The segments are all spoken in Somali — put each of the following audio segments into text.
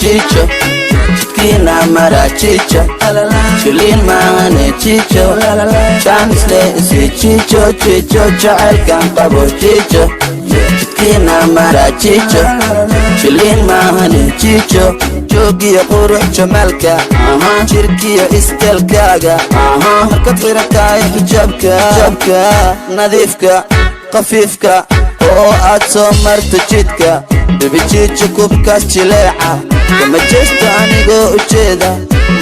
chicho jidkiina mara chicho shilin maahane chicho jaanisle isi chicho chicho jacaylkan qabo chicho jidkiina mara chicho shilin maahane chicho joogiyo qurux jamalka jirkiyo iskalkaaga markad xirantahay xijaabka nadiifka qafiifka oo aad soo marto jidka dabijiija kubkaas jileeca kama jeesto anigoo ujeeda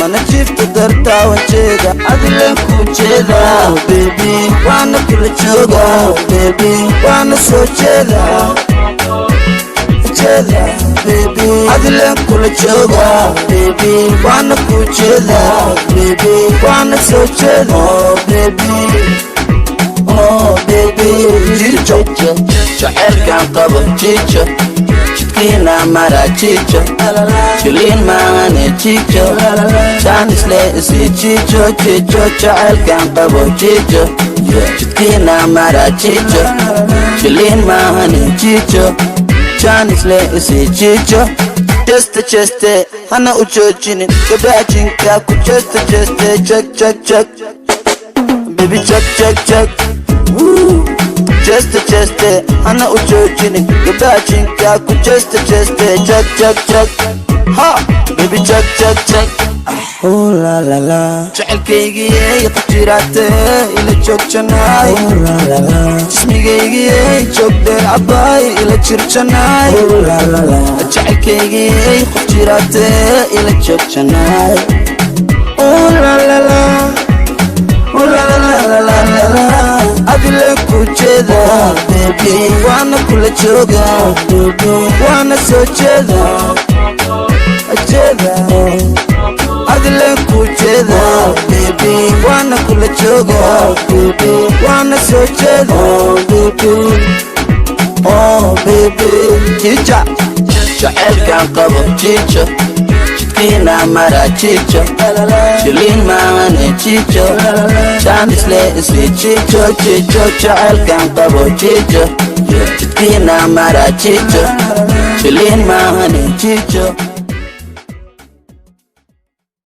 mana jiifta dartaa wajeeda adileen ku jeeda baby waana kula jooga baby waana soo jeeda baby adileen kula jooga baby waana ku jeeda baby waana soo jeeda baby chicho jacaylkan qabo chicho jidkiina mara chicho shilin maahane chicho jaanisle isi chicho chicho jacaylkan qabo chicho jidkiina mara chicho shilin maahane chicho jaanisle isi chicho cheste hana u joojinin gabaajinka ku cheste check baby check cheste hana u joojinin gabaajinka ku cheste check ha baby check oh la la la jacaylkaygii qajiraate ila joogjanay oh la la jismigaygii joogdheer cabaay ila jirjanay oh la jacaylkaygii qajiraate ila joogjanay oh la la adileen ku jeeda baby waana kula jooga baby waana soo jeeda adileen ku jeeda baby waana kula jooga baby waana soo jeeda baby oh baby chicha jacaylkan qabo chicho jidkiina mara chicho shilin maahane chicho jaanisle isi chicho jacaylkan qabo chicho jidkiina mara chicho shilin maahane chicho